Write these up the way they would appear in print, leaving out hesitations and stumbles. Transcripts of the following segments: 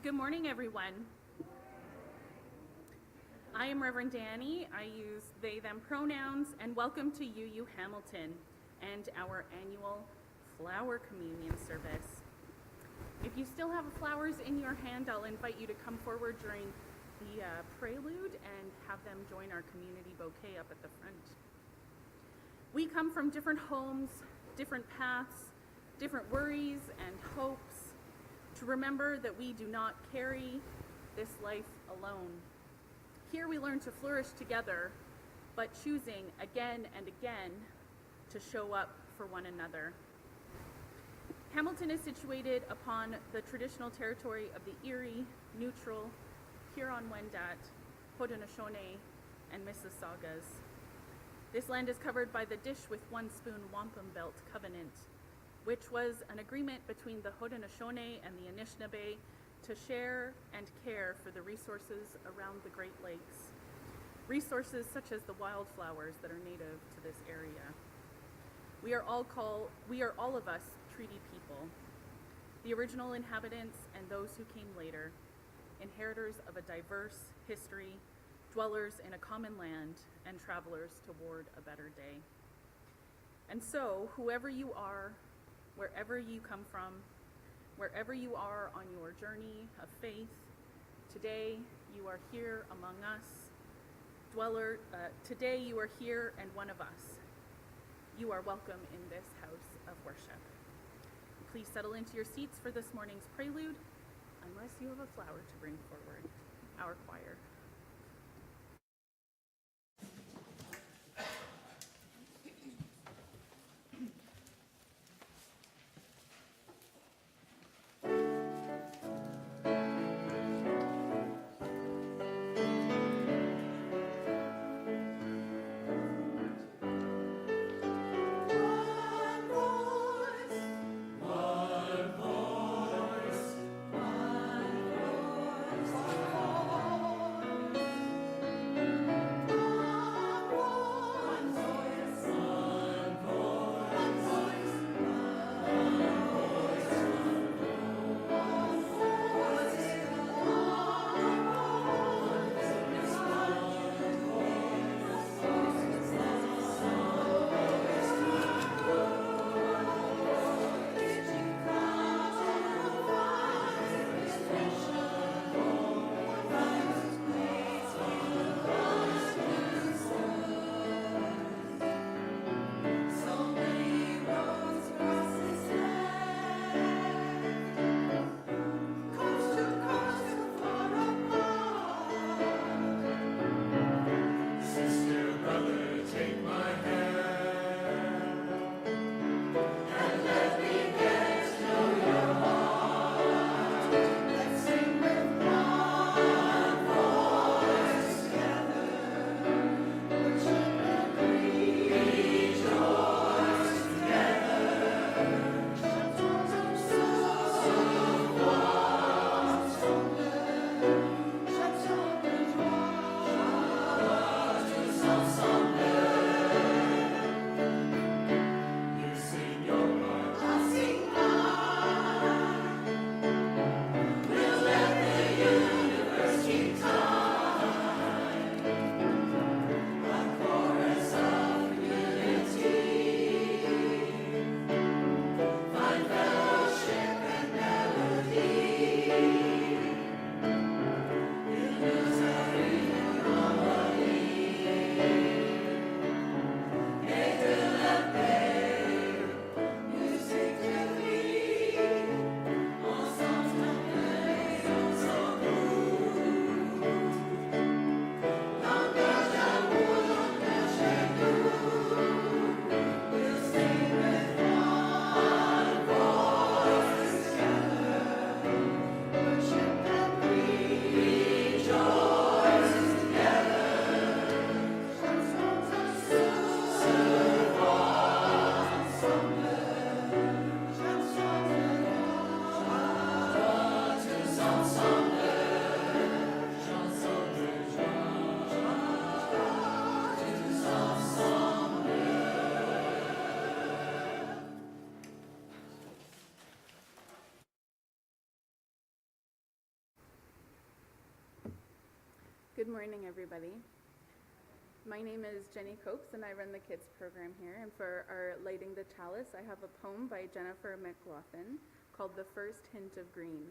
Good morning, everyone. I am Reverend Danny. I use they, them pronouns, and welcome to UU Hamilton and our annual Flower Communion service. If you still have flowers in your hand, I'll invite you to come forward during the prelude and have them join our community bouquet up at the front. We come from different homes, different paths, different worries and hopes, to remember that we do not carry this life alone. Here we learn to flourish together, but choosing again and again to show up for one another. Hamilton is situated upon the traditional territory of the Erie, Neutral, Huron-Wendat, Haudenosaunee, and Mississaugas. This land is covered by the Dish with One Spoon Wampum Belt Covenant, which was an agreement between the Haudenosaunee and the Anishinaabe to share and care for the resources around the Great Lakes, resources such as the wildflowers that are native to this area. We are all of us treaty people, the original inhabitants and those who came later, inheritors of a diverse history, dwellers in a common land, and travelers toward a better day. And so, whoever you are, wherever you come from, wherever you are on your journey of faith, today you are here among us. Today you are here and one of us. You are welcome in this house of worship. Please settle into your seats for this morning's prelude, unless you have a flower to bring forward. Our choir. Good morning, everybody. My name is Jenny Copes, and I run the kids program here. And for our Lighting the Chalice, I have a poem by Jennifer McLaughlin called The First Hint of Green.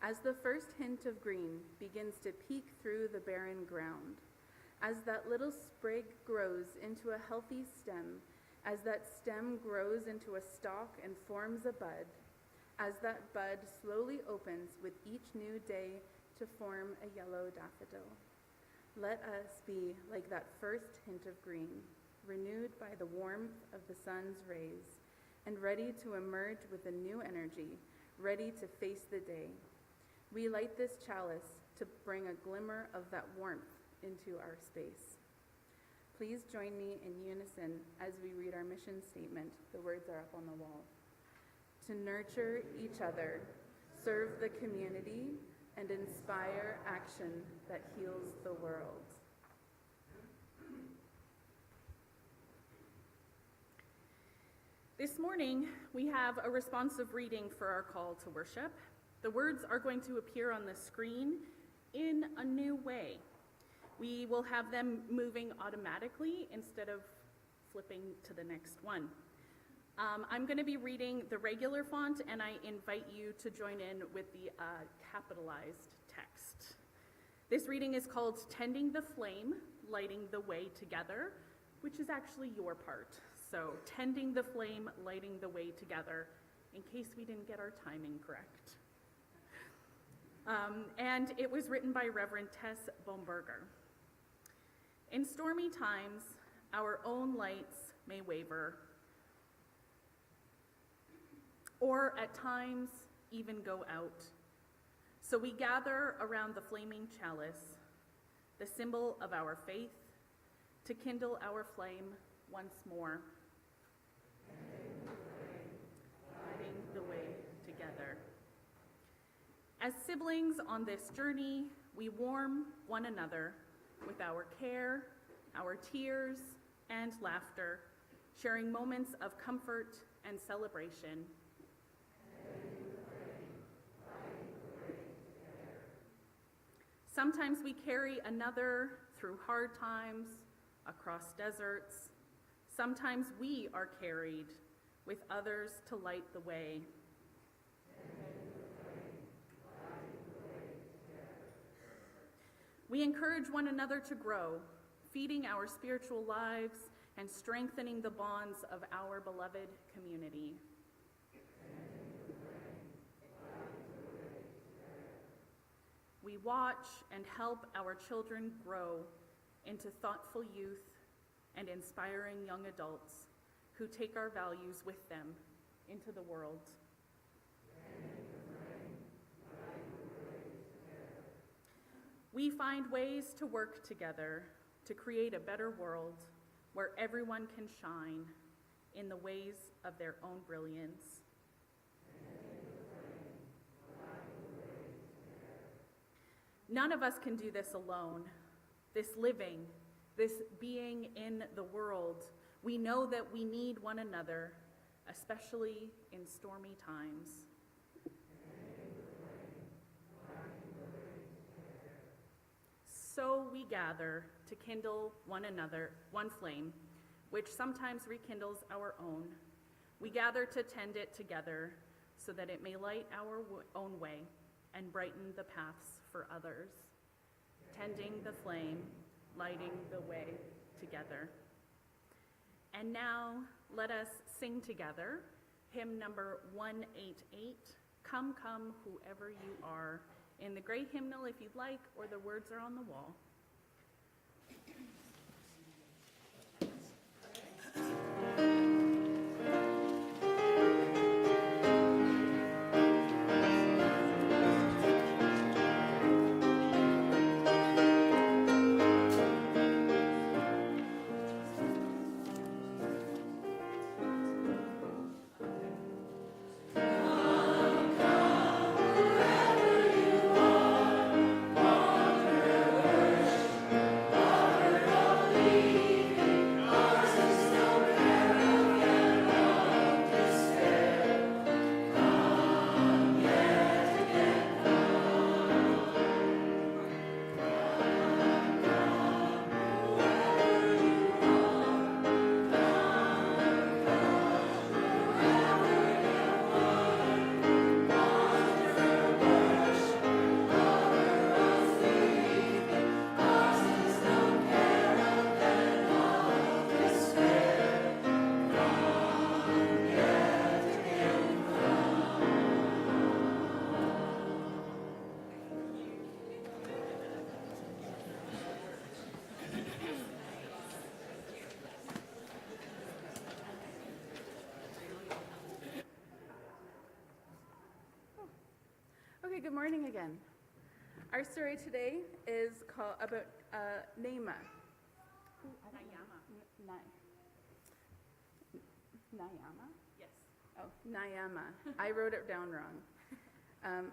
As the first hint of green begins to peek through the barren ground, as that little sprig grows into a healthy stem, as that stem grows into a stalk and forms a bud, as that bud slowly opens with each new day to form a yellow daffodil. Let us be like that first hint of green, renewed by the warmth of the sun's rays, and ready to emerge with a new energy, ready to face the day. We light this chalice to bring a glimmer of that warmth into our space. Please join me in unison as we read our mission statement. The words are up on the wall. To nurture each other, serve the community, and inspire action that heals the world. This morning, we have a responsive reading for our call to worship. The words are going to appear on the screen in a new way. We will have them moving automatically instead of flipping to the next one. I'm going to be reading the regular font, and I invite you to join in with the capitalized text. This reading is called Tending the Flame, Lighting the Way Together, which is actually your part. So, Tending the Flame, Lighting the Way Together, in case we didn't get our timing correct. And it was written by Reverend Tess Bomberger. In stormy times, our own lights may waver, or at times even go out. So we gather around the flaming chalice, the symbol of our faith, to kindle our flame once more. Lighting the way together. As siblings on this journey, we warm one another with our care, our tears, and laughter, sharing moments of comfort and celebration. Sometimes we carry another through hard times, across deserts. Sometimes we are carried with others to light the way. We encourage one another to grow, feeding our spiritual lives and strengthening the bonds of our beloved community. We watch and help our children grow into thoughtful youth and inspiring young adults who take our values with them into the world. We find ways to work together to create a better world where everyone can shine in the ways of their own brilliance. None of us can do this alone. This living, this being in the world, we know that we need one another, especially in stormy times. So we gather to kindle one another, one flame, which sometimes rekindles our own. We gather to tend it together so that it may light our own way and brighten the paths for others. Tending the flame, lighting the way together. And now let us sing together hymn number 188, Come, Come, Whoever You Are, in the gray hymnal if you'd like, or the words are on the wall. Wherever you are, Good morning again. Our story today is about Naama. Naama? Yes. Oh, Naama. I wrote it down wrong.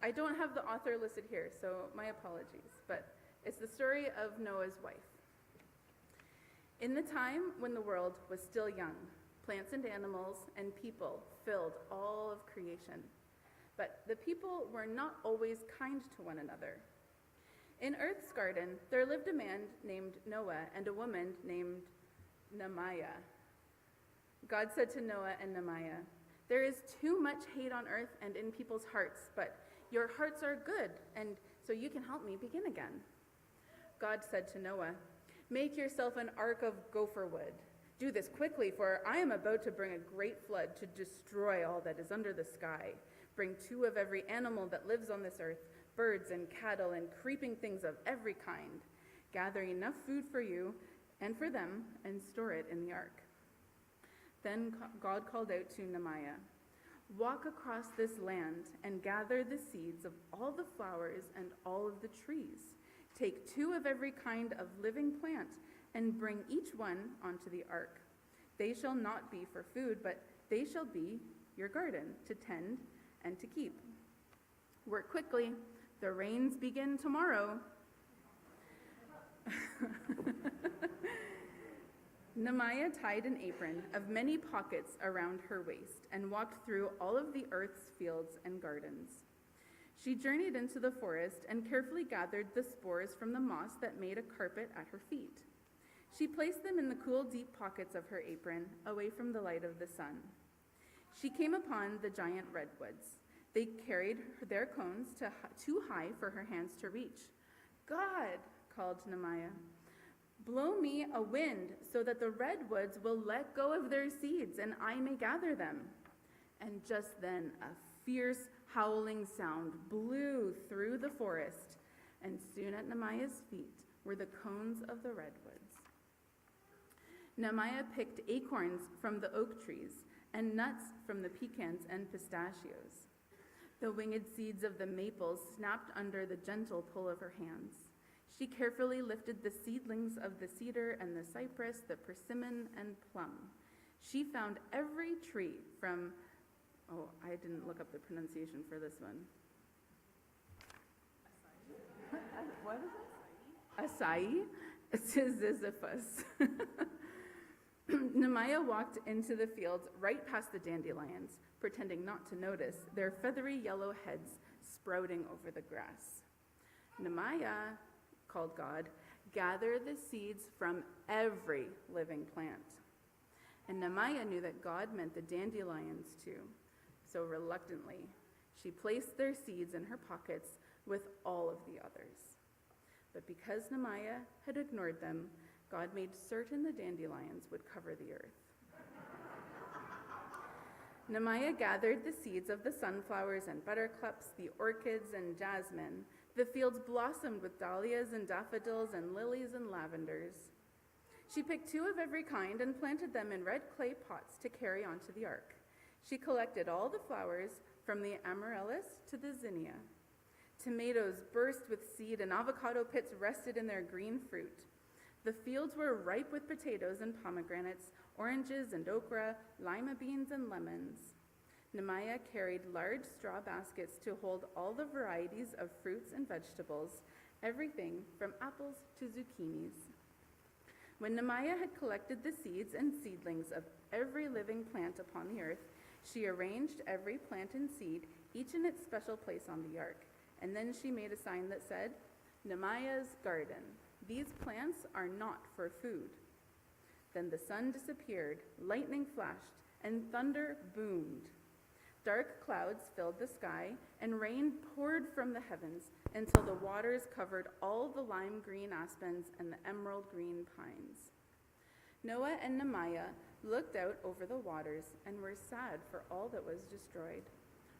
I don't have the author listed here, so my apologies, but it's the story of Noah's wife. In the time when the world was still young, plants and animals and people filled all of creation. But the people were not always kind to one another. In Earth's garden, there lived a man named Noah and a woman named Naamah. God said to Noah and Naamah, "There is too much hate on earth and in people's hearts, but your hearts are good, and so you can help me begin again." God said to Noah, "Make yourself an ark of gopher wood. Do this quickly, for I am about to bring a great flood to destroy all that is under the sky. Bring 2 of every animal that lives on this earth, birds and cattle and creeping things of every kind. Gather enough food for you and for them and store it in the ark." Then God called out to Naamah, "Walk across this land and gather the seeds of all the flowers and all of the trees. Take 2 of every kind of living plant and bring each one onto the ark. They shall not be for food, but they shall be your garden to tend and to keep. Work quickly, the rains begin tomorrow." Naamah tied an apron of many pockets around her waist and walked through all of the earth's fields and gardens. She journeyed into the forest and carefully gathered the spores from the moss that made a carpet at her feet. She placed them in the cool, deep pockets of her apron, away from the light of the sun. She came upon the giant redwoods. They carried their cones too high for her hands to reach. "God," called Naamah, "blow me a wind so that the redwoods will let go of their seeds and I may gather them." And just then a fierce howling sound blew through the forest, and soon at Naamah's feet were the cones of the redwoods. Naamah picked acorns from the oak trees and nuts from the pecans and pistachios. The winged seeds of the maples snapped under the gentle pull of her hands. She carefully lifted the seedlings of the cedar and the cypress, the persimmon and plum. She found every tree from, I didn't look up the pronunciation for this one. What is it? Acai? Sisyphus. Naamah walked into the fields right past the dandelions, pretending not to notice their feathery yellow heads sprouting over the grass. "Naamah," called God, "gather the seeds from every living plant." And Naamah knew that God meant the dandelions too, so reluctantly, she placed their seeds in her pockets with all of the others. But because Naamah had ignored them, God made certain the dandelions would cover the earth. Naamah gathered the seeds of the sunflowers and buttercups, the orchids and jasmine. The fields blossomed with dahlias and daffodils and lilies and lavenders. She picked 2 of every kind and planted them in red clay pots to carry onto the ark. She collected all the flowers from the amaryllis to the zinnia. Tomatoes burst with seed and avocado pits rested in their green fruit. The fields were ripe with potatoes and pomegranates, oranges and okra, lima beans and lemons. Naamah carried large straw baskets to hold all the varieties of fruits and vegetables, everything from apples to zucchinis. When Naamah had collected the seeds and seedlings of every living plant upon the earth, she arranged every plant and seed, each in its special place on the ark, and then she made a sign that said, "Naamah's garden. These plants are not for food." Then the sun disappeared, lightning flashed, and thunder boomed. Dark clouds filled the sky, and rain poured from the heavens until the waters covered all the lime green aspens and the emerald green pines. Noah and Naamah looked out over the waters and were sad for all that was destroyed.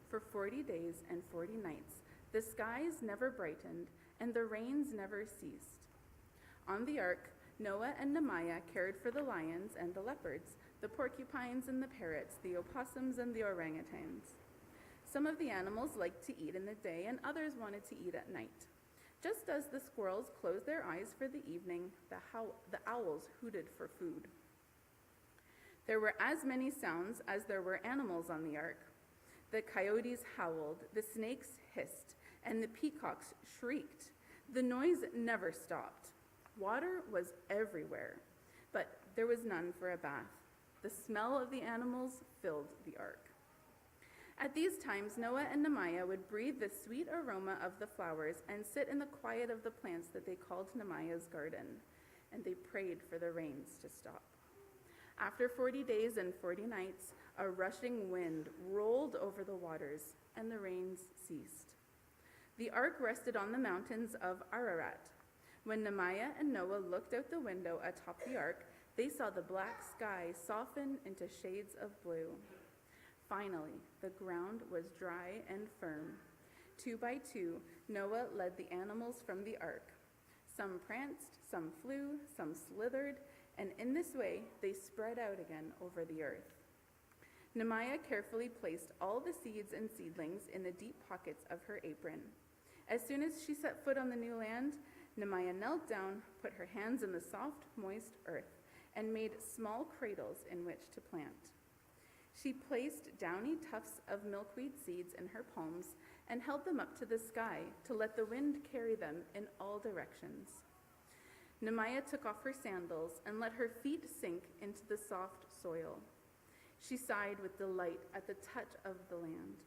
For 40 days and 40 nights, the skies never brightened, and the rains never ceased. On the ark, Noah and Naamah cared for the lions and the leopards, the porcupines and the parrots, the opossums and the orangutans. Some of the animals liked to eat in the day, and others wanted to eat at night. Just as the squirrels closed their eyes for the evening, the owls hooted for food. There were as many sounds as there were animals on the ark. The coyotes howled, the snakes hissed, and the peacocks shrieked. The noise never stopped. Water was everywhere, but there was none for a bath. The smell of the animals filled the ark. At these times, Noah and Nehemiah would breathe the sweet aroma of the flowers and sit in the quiet of the plants that they called Nehemiah's garden, and they prayed for the rains to stop. After 40 days and 40 nights, a rushing wind rolled over the waters, and the rains ceased. The ark rested on the mountains of Ararat. When Nehemiah and Noah looked out the window atop the ark, they saw the black sky soften into shades of blue. Finally, the ground was dry and firm. 2 by 2, Noah led the animals from the ark. Some pranced, some flew, some slithered, and in this way they spread out again over the earth. Nehemiah carefully placed all the seeds and seedlings in the deep pockets of her apron. As soon as she set foot on the new land, Nehemiah knelt down, put her hands in the soft, moist earth, and made small cradles in which to plant. She placed downy tufts of milkweed seeds in her palms and held them up to the sky to let the wind carry them in all directions. Nehemiah took off her sandals and let her feet sink into the soft soil. She sighed with delight at the touch of the land.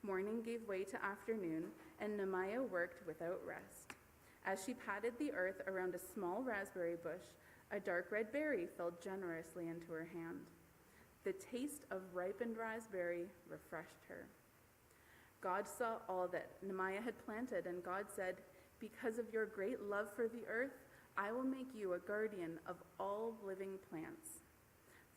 Morning gave way to afternoon, and Nehemiah worked without rest. As she patted the earth around a small raspberry bush, a dark red berry fell generously into her hand. The taste of ripened raspberry refreshed her. God saw all that Nehemiah had planted, and God said, "Because of your great love for the earth, I will make you a guardian of all living plants."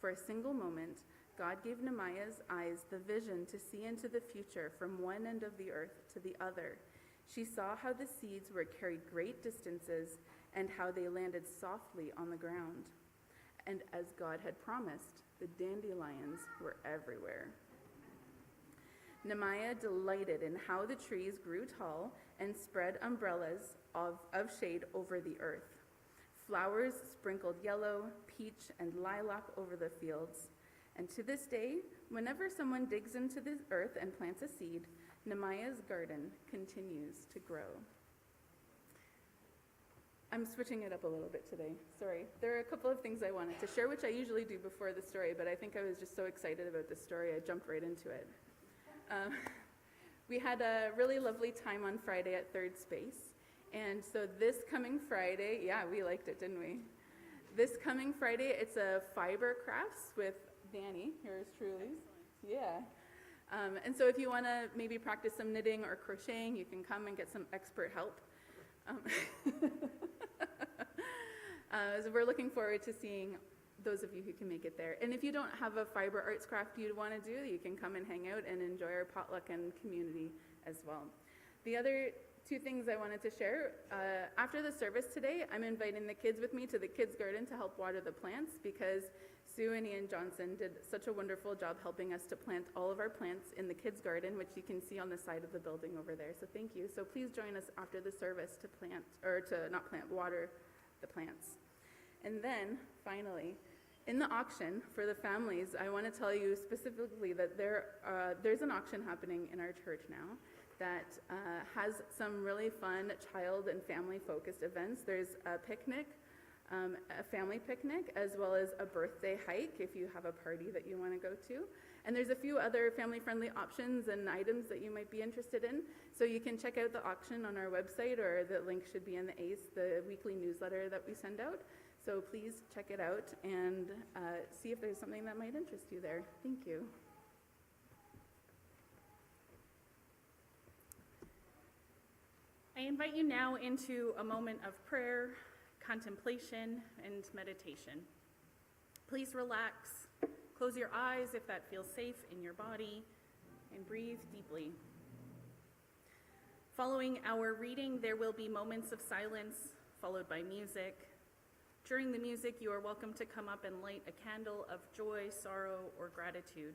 For a single moment, God gave Nehemiah's eyes the vision to see into the future from one end of the earth to the other. She saw how the seeds were carried great distances and how they landed softly on the ground. And as God had promised, the dandelions were everywhere. Nehemiah delighted in how the trees grew tall and spread umbrellas of shade over the earth. Flowers sprinkled yellow, peach, and lilac over the fields. And to this day, whenever someone digs into the earth and plants a seed, Nehemiah's garden continues to grow. I'm switching it up a little bit today. Sorry. There are a couple of things I wanted to share, which I usually do before the story, but I think I was just so excited about this story, I jumped right into it. We had a really lovely time on Friday at Third Space. And so this coming Friday, yeah, we liked it, didn't we? This coming Friday, it's a fiber crafts with Danny, yours truly. Yeah. And so if you want to maybe practice some knitting or crocheting, you can come and get some expert help. So we're looking forward to seeing those of you who can make it there. And if you don't have a fiber arts craft you'd want to do, you can come and hang out and enjoy our potluck and community as well. The other two things I wanted to share, after the service today, I'm inviting the kids with me to the kids' garden to help water the plants because Sue and Ian Johnson did such a wonderful job helping us to plant all of our plants in the kids' garden, which you can see on the side of the building over there. So thank you. So please join us after the service to water the plants. And then, finally, in the auction for the families, I want to tell you specifically that there's an auction happening in our church now that has some really fun child and family-focused events. There's a picnic, a family picnic, as well as a birthday hike if you have a party that you want to go to. And there's a few other family-friendly options and items that you might be interested in. So you can check out the auction on our website, or the link should be in the ACE, the weekly newsletter that we send out. So please check it out and see if there's something that might interest you there. Thank you. I invite you now into a moment of prayer, contemplation, and meditation. Please relax, close your eyes if that feels safe in your body, and breathe deeply. Following our reading, there will be moments of silence, followed by music. During the music, you are welcome to come up and light a candle of joy, sorrow, or gratitude.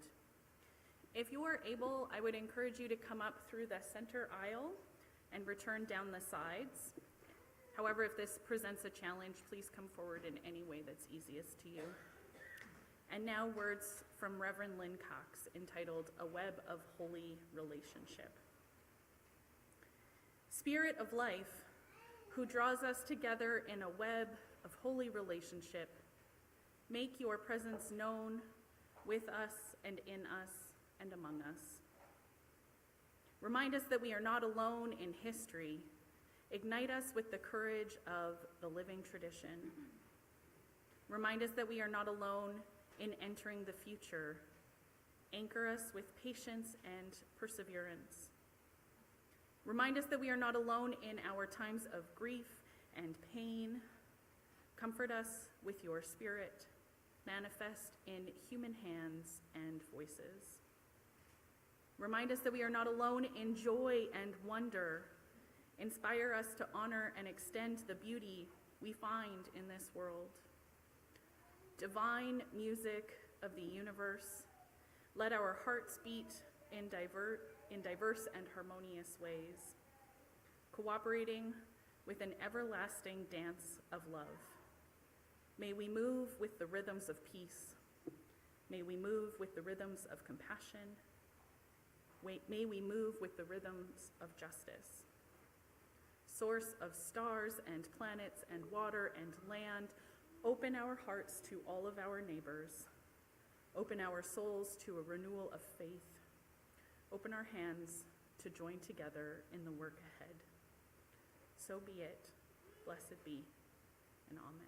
If you are able, I would encourage you to come up through the center aisle and return down the sides. However, if this presents a challenge, please come forward in any way that's easiest to you. And now words from Reverend Lynn Cox entitled A Web of Holy Relationship. Spirit of life, who draws us together in a web of holy relationship, make your presence known with us and in us and among us. Remind us that we are not alone in history. Ignite us with the courage of the living tradition. Remind us that we are not alone in entering the future. Anchor us with patience and perseverance. Remind us that we are not alone in our times of grief and pain. Comfort us with your Spirit, manifest in human hands and voices. Remind us that we are not alone in joy and wonder. Inspire us to honor and extend the beauty we find in this world. Divine music of the universe, let our hearts beat in diverse and harmonious ways, cooperating with an everlasting dance of love. May we move with the rhythms of peace. May we move with the rhythms of compassion. May we move with the rhythms of justice. Source of stars and planets and water and land, open our hearts to all of our neighbors. Open our souls to a renewal of faith. Open our hands to join together in the work ahead. So be it. Blessed be, and amen.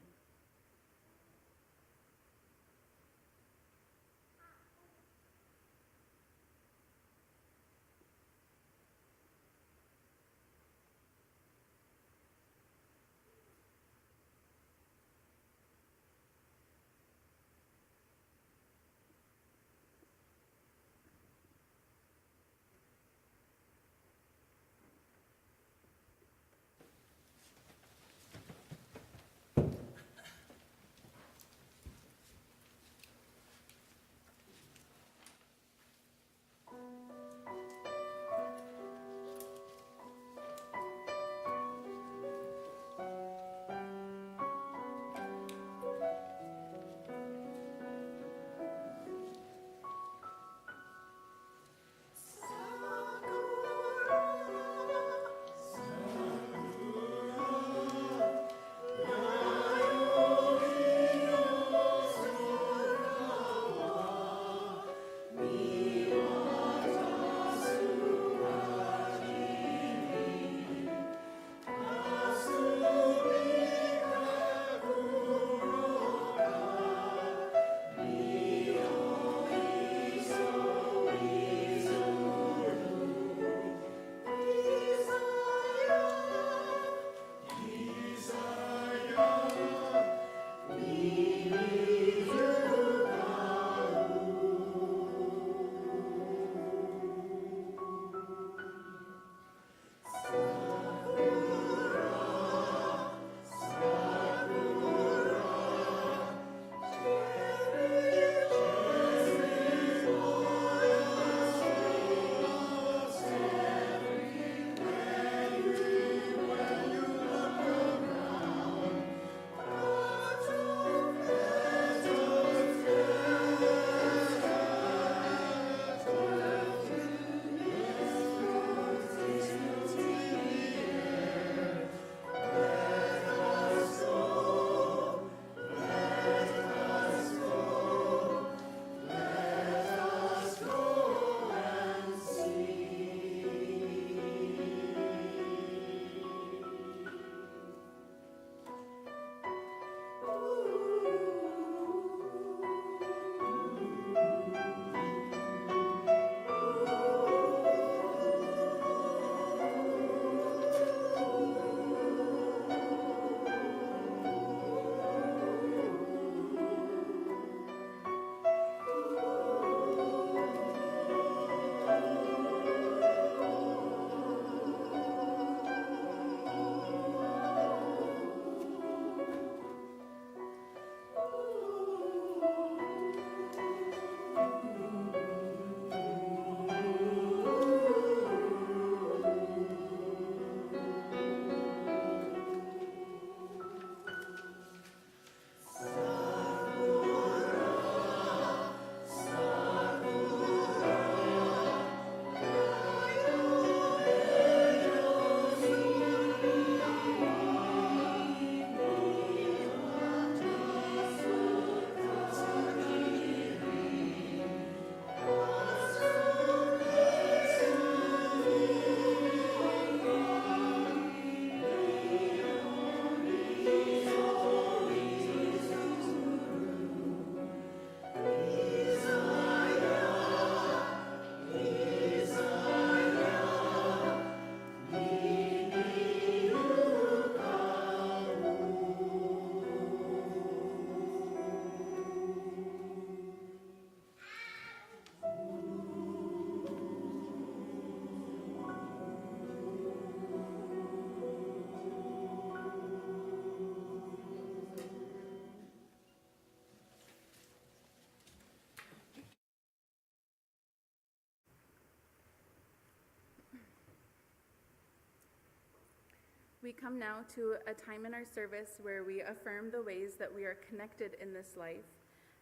We come now to a time in our service where we affirm the ways that we are connected in this life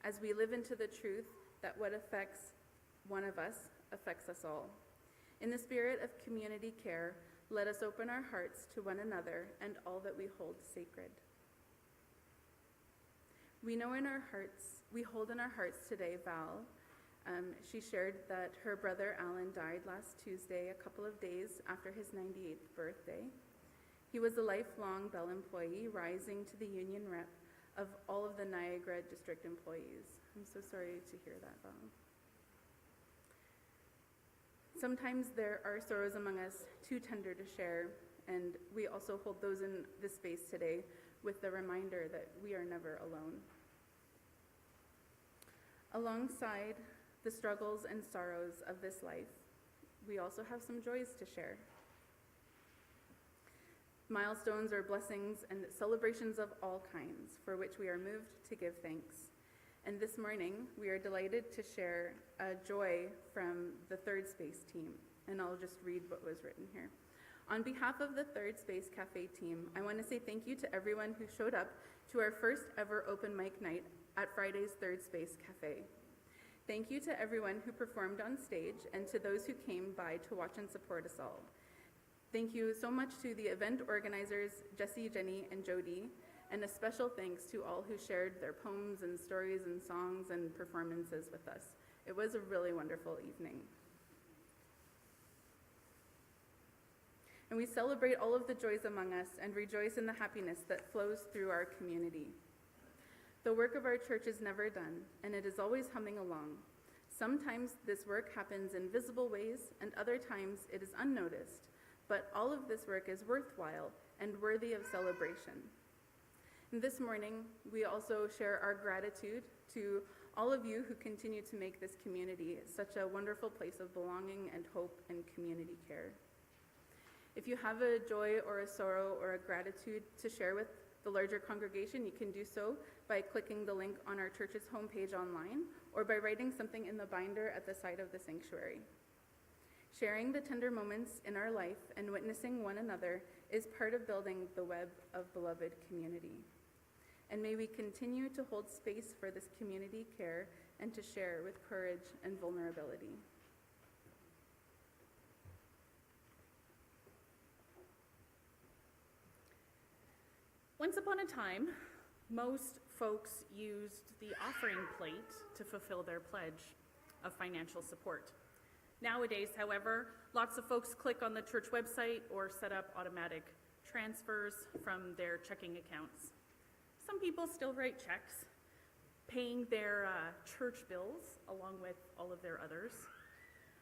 as we live into the truth that what affects one of us affects us all. In the spirit of community care, let us open our hearts to one another and all that we hold sacred. We hold in our hearts today Val. She shared that her brother Alan died last Tuesday, a couple of days after his 98th birthday. He was a lifelong Bell employee, rising to the union rep of all of the Niagara district employees. I'm so sorry to hear that, Val. Sometimes there are sorrows among us too tender to share, and we also hold those in this space today with the reminder that we are never alone. Alongside the struggles and sorrows of this life, we also have some joys to share. Milestones or blessings and celebrations of all kinds for which we are moved to give thanks. And this morning, we are delighted to share a joy from the Third Space team. And I'll just read what was written here. On behalf of the Third Space Cafe team, I want to say thank you to everyone who showed up to our first ever open mic night at Friday's Third Space Cafe. Thank you to everyone who performed on stage and to those who came by to watch and support us all. Thank you so much to the event organizers, Jesse, Jenny, and Jody, and a special thanks to all who shared their poems and stories and songs and performances with us. It was a really wonderful evening. And we celebrate all of the joys among us and rejoice in the happiness that flows through our community. The work of our church is never done, and it is always humming along. Sometimes this work happens in visible ways, and other times it is unnoticed, but all of this work is worthwhile and worthy of celebration. And this morning, we also share our gratitude to all of you who continue to make this community such a wonderful place of belonging and hope and community care. If you have a joy or a sorrow or a gratitude to share with the larger congregation, you can do so by clicking the link on our church's homepage online or by writing something in the binder at the side of the sanctuary. Sharing the tender moments in our life and witnessing one another is part of building the web of beloved community. And may we continue to hold space for this community care and to share with courage and vulnerability. Once upon a time, most folks used the offering plate to fulfill their pledge of financial support. Nowadays, however, lots of folks click on the church website or set up automatic transfers from their checking accounts. Some people still write checks, paying their church bills along with all of their others.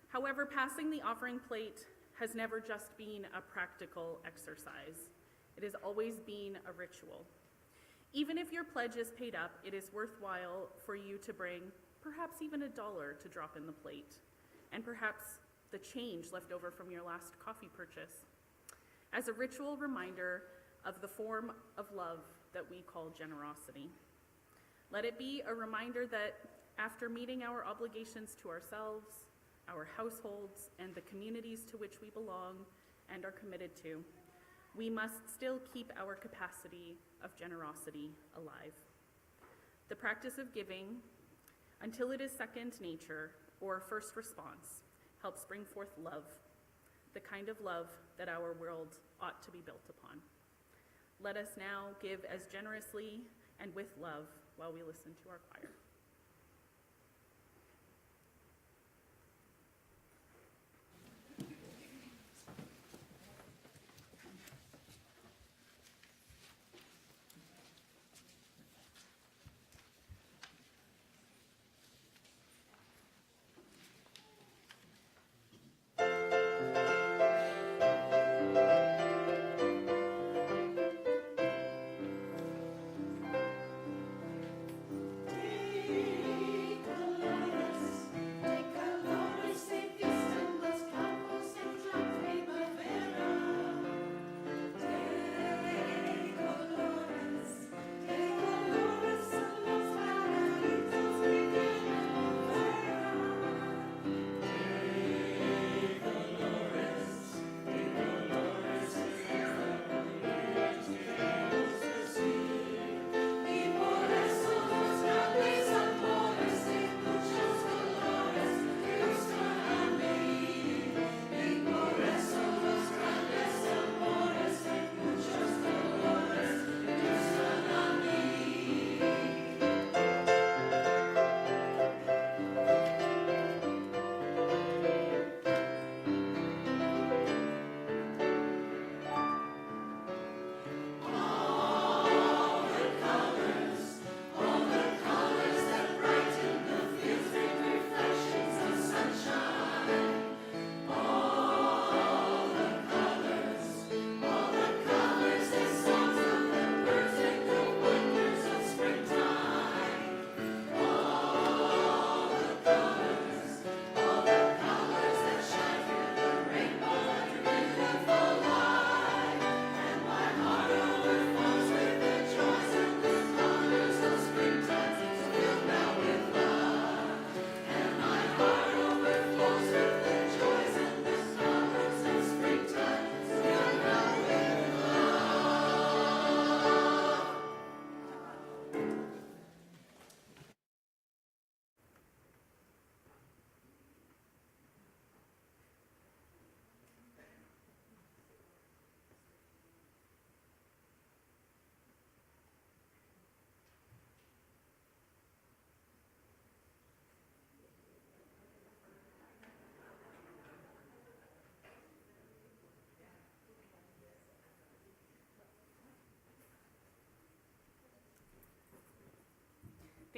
However, passing the offering plate has never just been a practical exercise. It has always been a ritual. Even if your pledge is paid up, it is worthwhile for you to bring perhaps even $1 to drop in the plate, and perhaps the change left over from your last coffee purchase, as a ritual reminder of the form of love that we call generosity. Let it be a reminder that after meeting our obligations to ourselves, our households, and the communities to which we belong and are committed to, we must still keep our capacity of generosity alive. The practice of giving, until it is second nature or first response, helps bring forth love, the kind of love that our world ought to be built upon. Let us now give as generously and with love while we listen to our choir. Day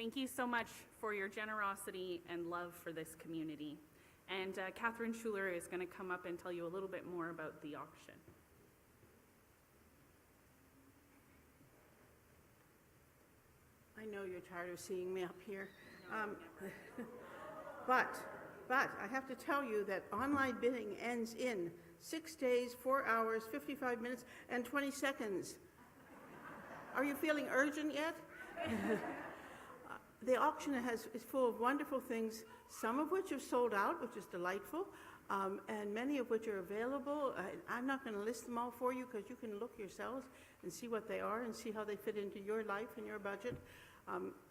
Thank you so much for your generosity and love for this community. And Catherine Schuler is going to come up and tell you a little bit more about the auction. I know you're tired of seeing me up here. But I have to tell you that online bidding ends in 6 days, 4 hours, 55 minutes, and 20 seconds. Are you feeling urgent yet? The auction is full of wonderful things, some of which have sold out, which is delightful, and many of which are available. I'm not going to list them all for you because you can look yourselves and see what they are and see how they fit into your life and your budget.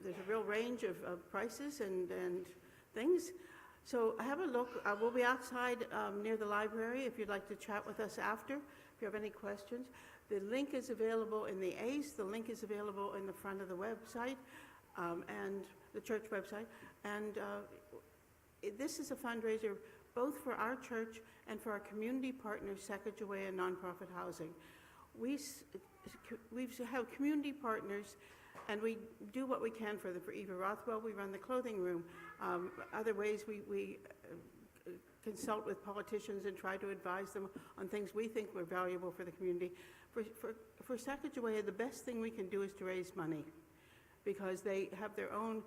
There's a real range of prices and things. So have a look. We'll be outside near the library if you'd like to chat with us after, if you have any questions. The link is available in the ACE. The link is available in the front of the website and the church website. And this is a fundraiser both for our church and for our community partners, Sacagawea Nonprofit Housing. We have community partners, and we do what we can for them. For Eva Rothwell, we run the clothing room. Other ways, we consult with politicians and try to advise them on things we think were valuable for the community. For Sacagawea, the best thing we can do is to raise money, because they have their own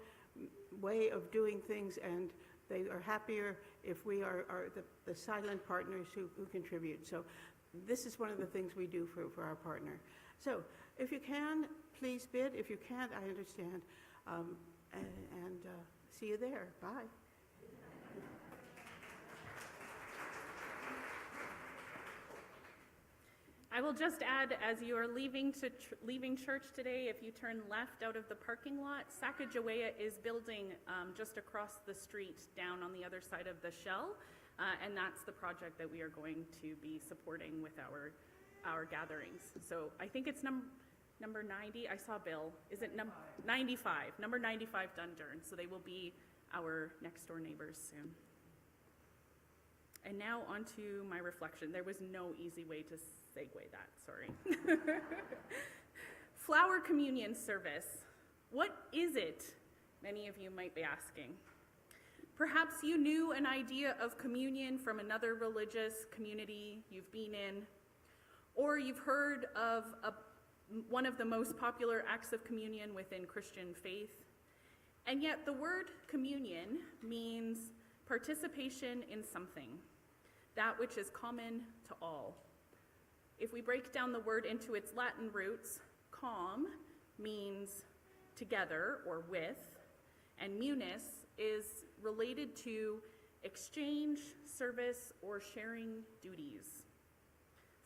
way of doing things, and they are happier if we are the silent partners who contribute. So this is one of the things we do for our partner. So if you can, please bid. If you can't, I understand. And see you there. Bye. I will just add, as you are leaving church today, if you turn left out of the parking lot, Sacagawea is building just across the street down on the other side of the Shell, and that's the project that we are going to be supporting with our gatherings. So I think it's number 90. I saw Bill. Is it 95? Number 95 Dundurn. So they will be our next door neighbors soon. And now on to my reflection. There was no easy way to segue that, sorry. Flower communion service. What is it? Many of you might be asking. Perhaps you knew an idea of communion from another religious community you've been in, or you've heard of one of the most popular acts of communion within Christian faith. And yet the word communion means participation in something, that which is common to all. If we break down the word into its Latin roots, com means together or with, and munis is related to exchange, service, or sharing duties.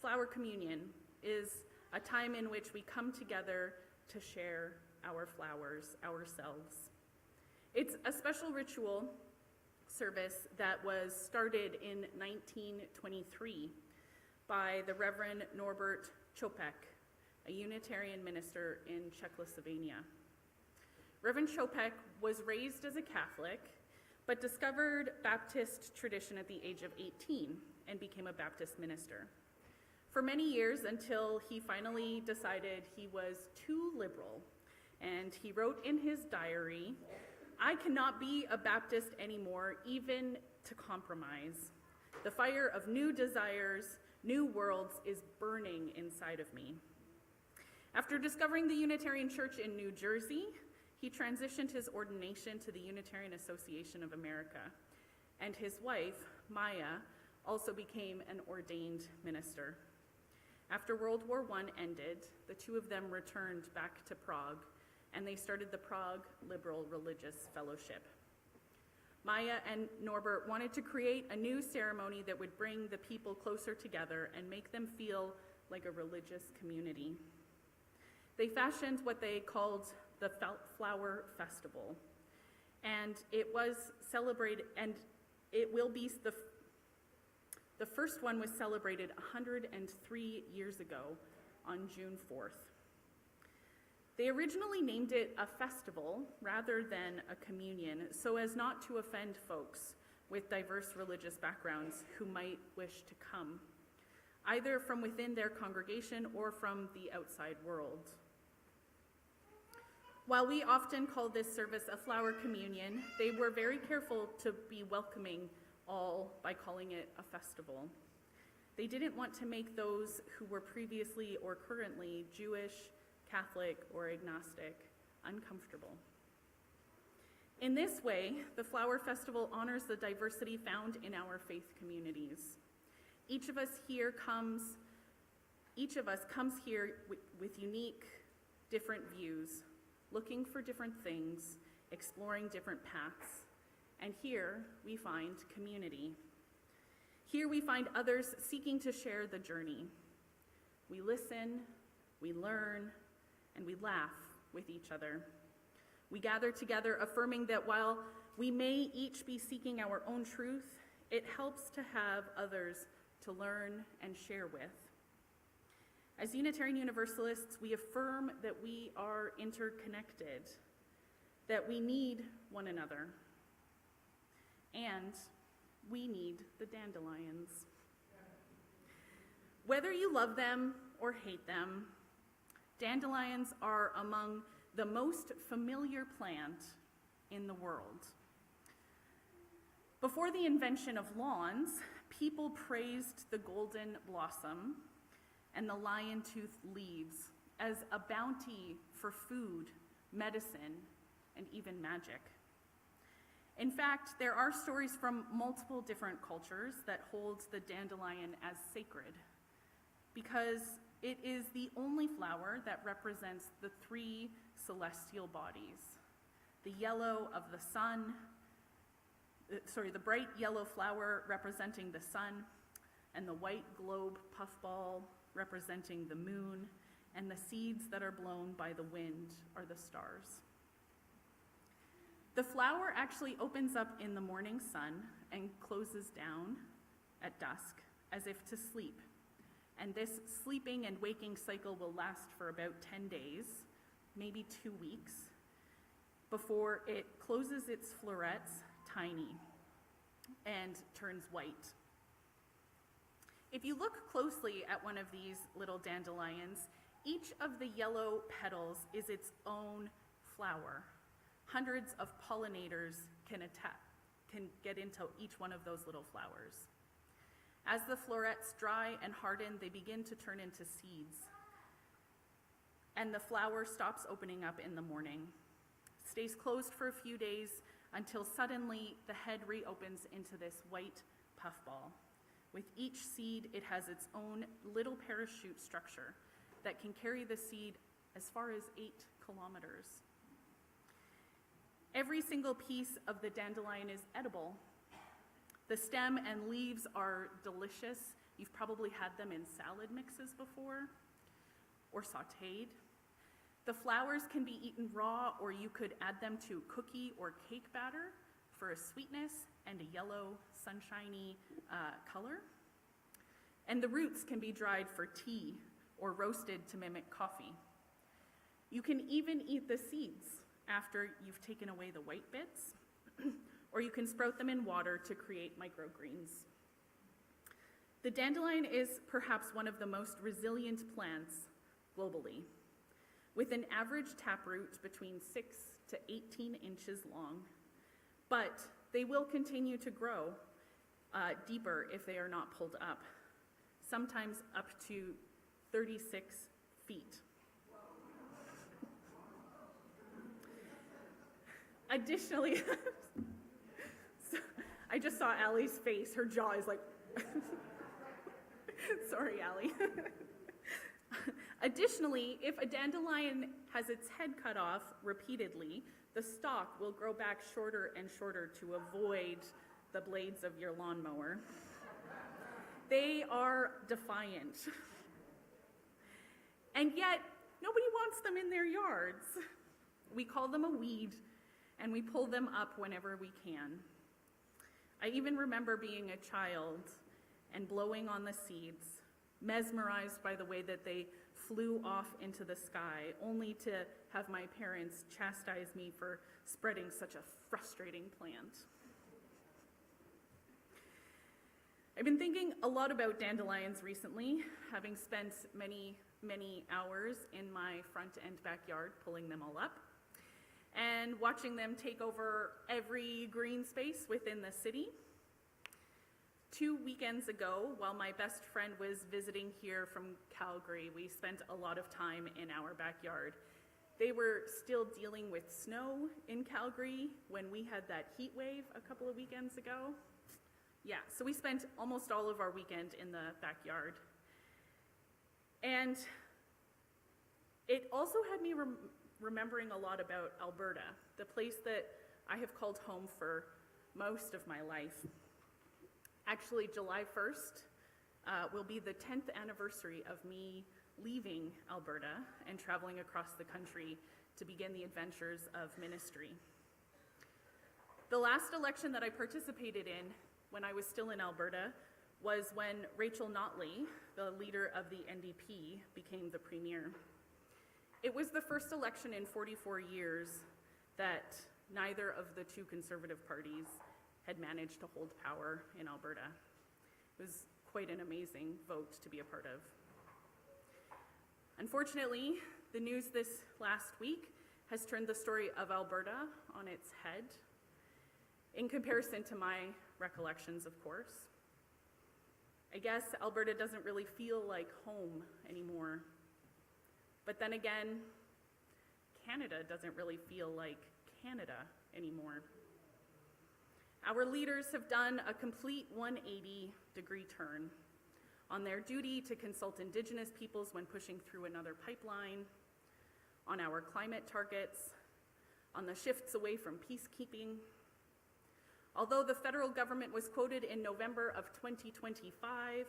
Flower communion is a time in which we come together to share our flowers, ourselves. It's a special ritual service that was started in 1923 by the Reverend Norbert Chopek, a Unitarian minister in Czechoslovakia. Reverend Chopek was raised as a Catholic, but discovered Baptist tradition at the age of 18 and became a Baptist minister. For many years, until he finally decided he was too liberal, and he wrote in his diary, "I cannot be a Baptist anymore, even to compromise. The fire of new desires, new worlds is burning inside of me." After discovering the Unitarian Church in New Jersey, he transitioned his ordination to the Unitarian Association of America, and his wife, Maya, also became an ordained minister. After World War I ended, the two of them returned back to Prague, and they started the Prague Liberal Religious Fellowship. Maya and Norbert wanted to create a new ceremony that would bring the people closer together and make them feel like a religious community. They fashioned what they called the Flower Festival, and it was celebrated, and it will be the first one was celebrated 103 years ago on June 4th. They originally named it a festival rather than a communion, so as not to offend folks with diverse religious backgrounds who might wish to come, either from within their congregation or from the outside world. While we often call this service a flower communion, they were very careful to be welcoming all by calling it a festival. They didn't want to make those who were previously or currently Jewish, Catholic, or agnostic uncomfortable. In this way, the Flower Festival honors the diversity found in our faith communities. Each of us comes here with unique, different views, looking for different things, exploring different paths. And here we find community. Here we find others seeking to share the journey. We listen, we learn, and we laugh with each other. We gather together affirming that while we may each be seeking our own truth, it helps to have others to learn and share with. As Unitarian Universalists, we affirm that we are interconnected, that we need one another, and we need the dandelions. Whether you love them or hate them, dandelions are among the most familiar plant in the world. Before the invention of lawns, people praised the golden blossom and the lion-toothed leaves as a bounty for food, medicine, and even magic. In fact, there are stories from multiple different cultures that hold the dandelion as sacred because it is the only flower that represents the three celestial bodies. The yellow of the sun, the bright yellow flower representing the sun, and the white globe puffball representing the moon, and the seeds that are blown by the wind are the stars. The flower actually opens up in the morning sun and closes down at dusk as if to sleep. And this sleeping and waking cycle will last for about 10 days, maybe 2 weeks, before it closes its florets tiny and turns white. If you look closely at one of these little dandelions, each of the yellow petals is its own flower. Hundreds of pollinators can get into each one of those little flowers. As the florets dry and harden, they begin to turn into seeds. And the flower stops opening up in the morning, stays closed for a few days until suddenly the head reopens into this white puffball. With each seed, it has its own little parachute structure that can carry the seed as far as 8 kilometers. Every single piece of the dandelion is edible. The stem and leaves are delicious. You've probably had them in salad mixes before or sautéed. The flowers can be eaten raw, or you could add them to cookie or cake batter for a sweetness and a yellow, sunshiny color. And the roots can be dried for tea or roasted to mimic coffee. You can even eat the seeds after you've taken away the white bits, or you can sprout them in water to create microgreens. The dandelion is perhaps one of the most resilient plants globally, with an average taproot between 6 to 18 inches long, but they will continue to grow deeper if they are not pulled up, sometimes up to 36 feet. Additionally, so I just saw Allie's face. Her jaw is like, sorry, Allie. Additionally, if a dandelion has its head cut off repeatedly, the stalk will grow back shorter and shorter to avoid the blades of your lawnmower. They are defiant. And yet, nobody wants them in their yards. We call them a weed, and we pull them up whenever we can. I even remember being a child and blowing on the seeds, mesmerized by the way that they flew off into the sky, only to have my parents chastise me for spreading such a frustrating plant. I've been thinking a lot about dandelions recently, having spent many hours in my front and backyard pulling them all up. and watching them take over every green space within the city. 2 weekends ago, while my best friend was visiting here from Calgary, we spent a lot of time in our backyard. They were still dealing with snow in Calgary when we had that heat wave a couple of weekends ago. Yeah, so we spent almost all of our weekend in the backyard. And it also had me remembering a lot about Alberta, the place that I have called home for most of my life. Actually, July 1st will be the 10th anniversary of me leaving Alberta and traveling across the country to begin the adventures of ministry. The last election that I participated in when I was still in Alberta was when Rachel Notley, the leader of the NDP, became the premier. It was the first election in 44 years that neither of the two conservative parties had managed to hold power in Alberta. It was quite an amazing vote to be a part of. Unfortunately, the news this last week has turned the story of Alberta on its head, in comparison to my recollections, of course. I guess Alberta doesn't really feel like home anymore. But then again, Canada doesn't really feel like Canada anymore. Our leaders have done a complete 180-degree turn on their duty to consult Indigenous peoples when pushing through another pipeline, on our climate targets, on the shifts away from peacekeeping. Although the federal government was quoted in November of 2025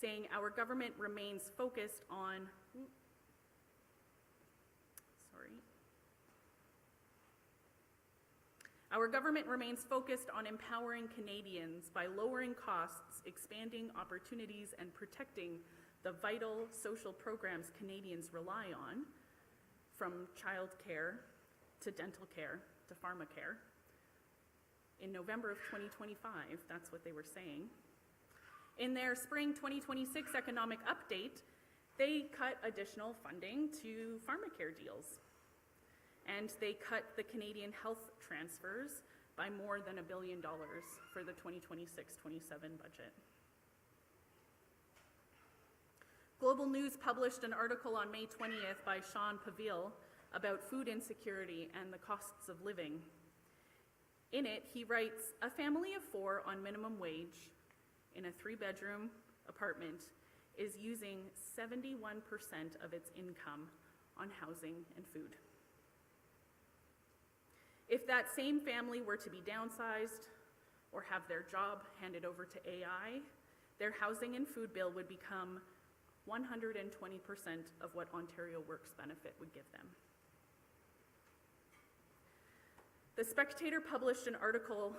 saying our government remains focused on Our government remains focused on empowering Canadians by lowering costs, expanding opportunities, and protecting the vital social programs Canadians rely on, from childcare to dental care to pharmacare. In November of 2025, that's what they were saying. In their spring 2026 economic update, they cut additional funding to pharmacare deals. And they cut the Canadian health transfers by more than $1 billion for the 2026-27 budget. Global News published an article on May 20th by Sean Pavil about food insecurity and the costs of living. In it, he writes, a family of 4 on minimum wage in a 3-bedroom apartment is using 71% of its income on housing and food. If that same family were to be downsized or have their job handed over to AI, their housing and food bill would become 120% of what Ontario Works benefit would give them. The Spectator published an article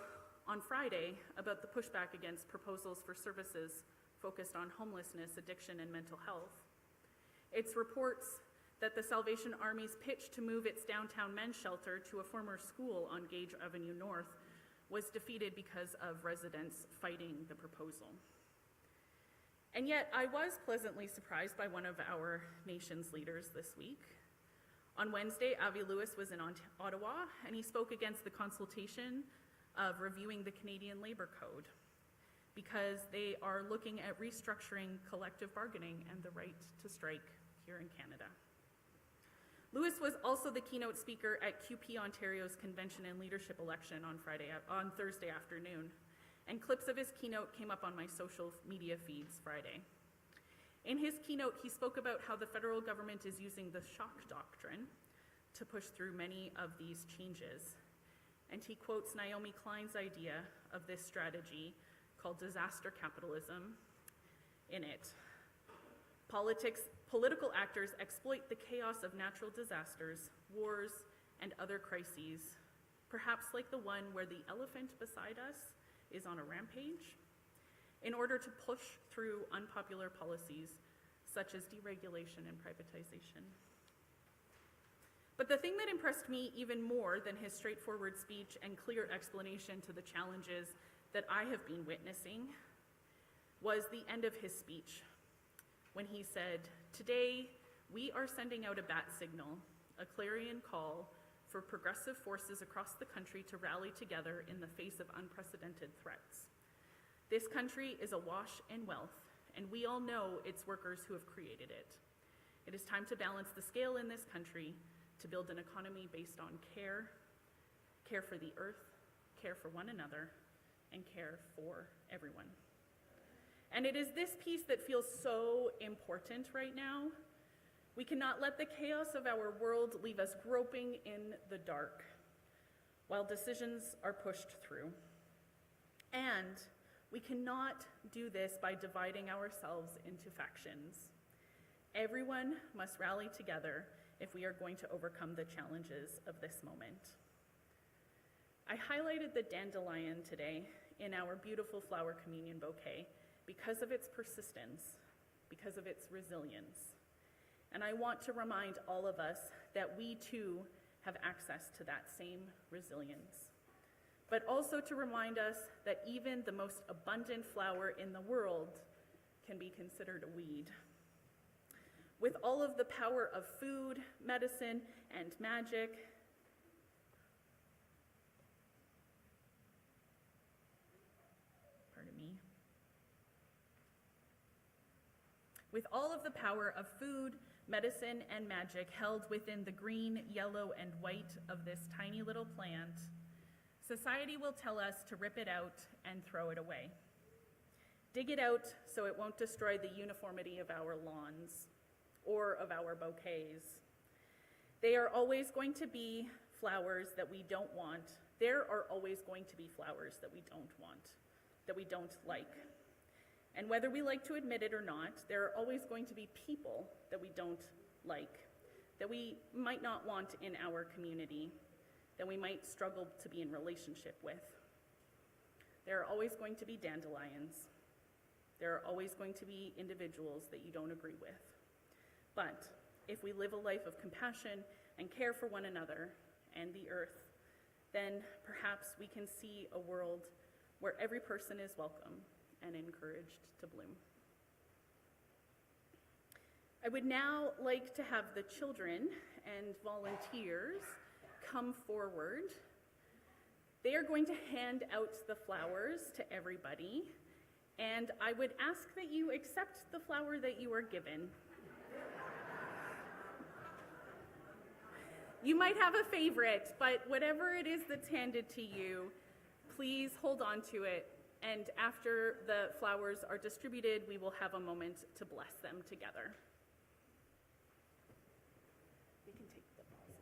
on Friday about the pushback against proposals for services focused on homelessness, addiction, and mental health. It reports that the Salvation Army's pitch to move its downtown men's shelter to a former school on Gage Avenue North was defeated because of residents fighting the proposal. And yet, I was pleasantly surprised by one of our nation's leaders this week. On Wednesday, Avi Lewis was in Ottawa, and he spoke against the consultation of reviewing the Canadian Labour Code because they are looking at restructuring collective bargaining and the right to strike here in Canada. Lewis was also the keynote speaker at QP Ontario's Convention and Leadership election on Thursday afternoon, and clips of his keynote came up on my social media feeds Friday. In his keynote, he spoke about how the federal government is using the shock doctrine to push through many of these changes, and he quotes Naomi Klein's idea of this strategy called disaster capitalism in it. Political actors exploit the chaos of natural disasters, wars, and other crises, perhaps like the one where the elephant beside us is on a rampage, in order to push through unpopular policies such as deregulation and privatization. But the thing that impressed me even more than his straightforward speech and clear explanation to the challenges that I have been witnessing was the end of his speech, when he said, "Today, we are sending out a bat signal, a clarion call for progressive forces across the country to rally together in the face of unprecedented threats. This country is awash in wealth, and we all know it's workers who have created it. It is time to balance the scale in this country to build an economy based on care for the earth, care for one another, and care for everyone. And it is this piece that feels so important right now. We cannot let the chaos of our world leave us groping in the dark while decisions are pushed through. And we cannot do this by dividing ourselves into factions. Everyone must rally together if we are going to overcome the challenges of this moment. I highlighted the dandelion today in our beautiful flower communion bouquet because of its persistence, because of its resilience. And I want to remind all of us that we too have access to that same resilience. But also to remind us that even the most abundant flower in the world can be considered a weed. With all of the power of food, medicine, and magic, with all of the power of food, medicine, and magic held within the green, yellow, and white of this tiny little plant, society will tell us to rip it out and throw it away. Dig it out so it won't destroy the uniformity of our lawns or of our bouquets. They are always going to be flowers that we don't want. There are always going to be flowers that we don't want, that we don't like. And whether we like to admit it or not, there are always going to be people that we don't like, that we might not want in our community, that we might struggle to be in relationship with. There are always going to be dandelions. There are always going to be individuals that you don't agree with. But if we live a life of compassion and care for one another and the earth, then perhaps we can see a world where every person is welcome and encouraged to bloom. I would now like to have the children and volunteers come forward. They are going to hand out the flowers to everybody, and I would ask that you accept the flower that you are given. You might have a favorite, but whatever it is that's handed to you, please hold on to it. And after the flowers are distributed, we will have a moment to bless them together. You can take the vases.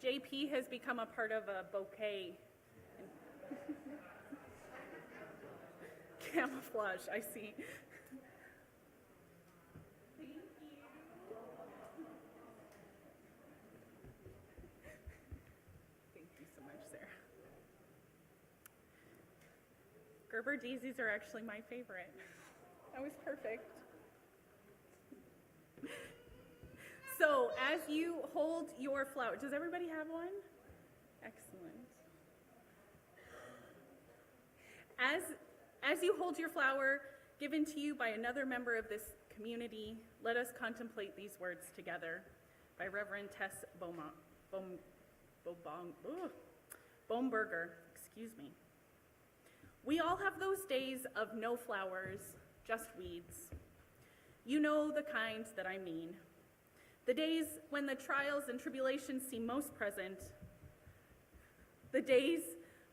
JP has become a part of a bouquet. Camouflage, I see. Thank you so much, Sarah. Gerber daisies are actually my favorite. That was perfect. So, as you hold your flower, does everybody have one? Excellent. As you hold your flower given to you by another member of this community, let us contemplate these words together by Reverend Tess Bomberger. Excuse me. We all have those days of no flowers, just weeds. You know the kind that I mean. The days when the trials and tribulations seem most present. The days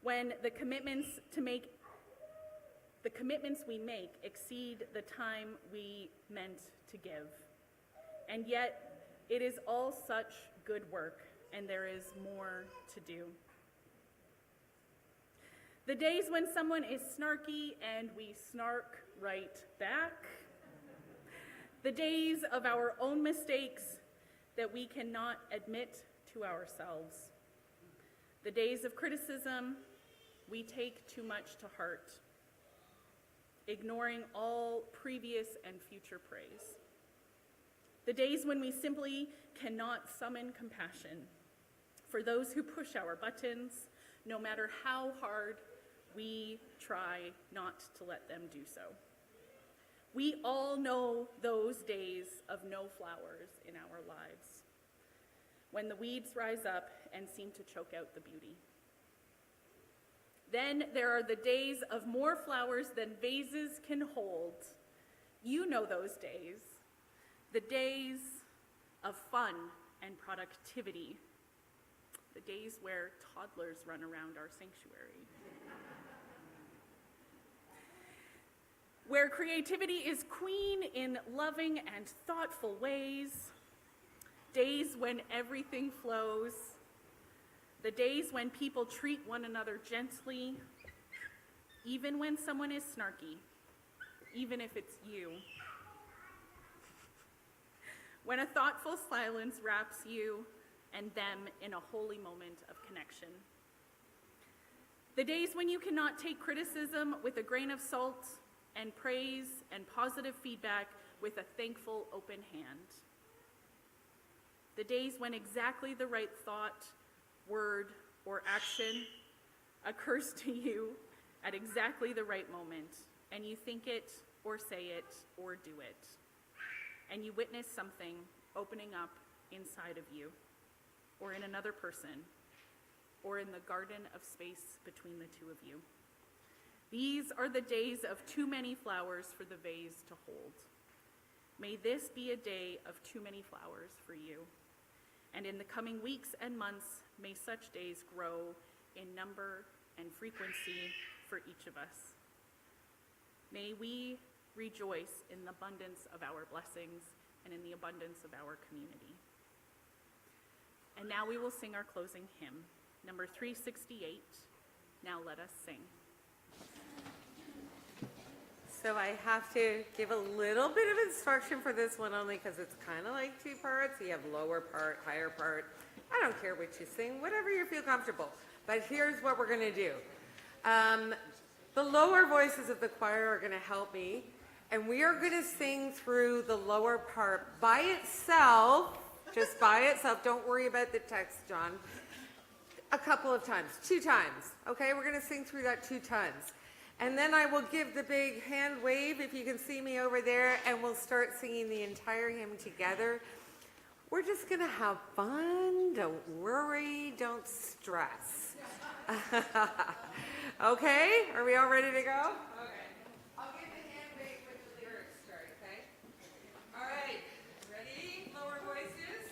when the commitments we make exceed the time we meant to give. And yet, it is all such good work, and there is more to do. The days when someone is snarky and we snark right back. The days of our own mistakes that we cannot admit to ourselves. The days of criticism we take too much to heart, ignoring all previous and future praise. The days when we simply cannot summon compassion for those who push our buttons, no matter how hard we try not to let them do so. We all know those days of no flowers in our lives, when the weeds rise up and seem to choke out the beauty. Then there are the days of more flowers than vases can hold. You know those days, the days of fun and productivity, the days where toddlers run around our sanctuary. Where creativity is queen in loving and thoughtful ways, days when everything flows, the days when people treat one another gently, even when someone is snarky, even if it's you. When a thoughtful silence wraps you and them in a holy moment of connection. The days when you cannot take criticism with a grain of salt and praise and positive feedback with a thankful open hand. The days when exactly the right thought, word, or action occurs to you at exactly the right moment, and you think it, or say it, or do it, and you witness something opening up inside of you, or in another person, or in the garden of space between the two of you. These are the days of too many flowers for the vase to hold. May this be a day of too many flowers for you. And in the coming weeks and months, may such days grow in number and frequency for each of us. May we rejoice in the abundance of our blessings and in the abundance of our community. And now we will sing our closing hymn, number 368, Now Let Us Sing. So I have to give a little bit of instruction for this one only because it's kind of like two parts. You have lower part, higher part. I don't care what you sing, whatever you feel comfortable. But here's what we're going to do. The lower voices of the choir are going to help me, and we are going to sing through the lower part by itself, just by itself. Don't worry about the text, John. A couple of times, 2 times. Okay, we're going to sing through that 2 times. And then I will give the big hand wave, if you can see me over there, and we'll start singing the entire hymn together. We're just going to have fun. Don't worry. Don't stress. Okay? Are we all ready to go? Okay. I'll give the hand wave when the lyrics start, okay? All right. Ready? Lower voices.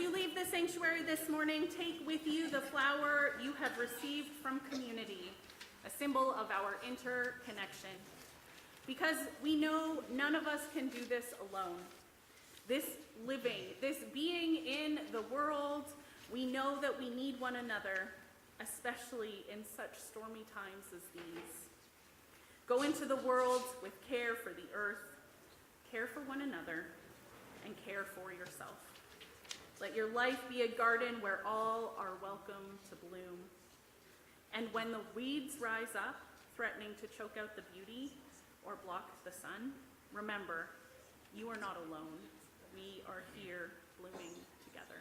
As you leave the sanctuary this morning, take with you the flower you have received from community, a symbol of our interconnection. Because we know none of us can do this alone. This living, this being in the world, we know that we need one another, especially in such stormy times as these. Go into the world with care for the earth, care for one another, and care for yourself. Let your life be a garden where all are welcome to bloom. And when the weeds rise up, threatening to choke out the beauty or block the sun, remember, you are not alone. We are here blooming together.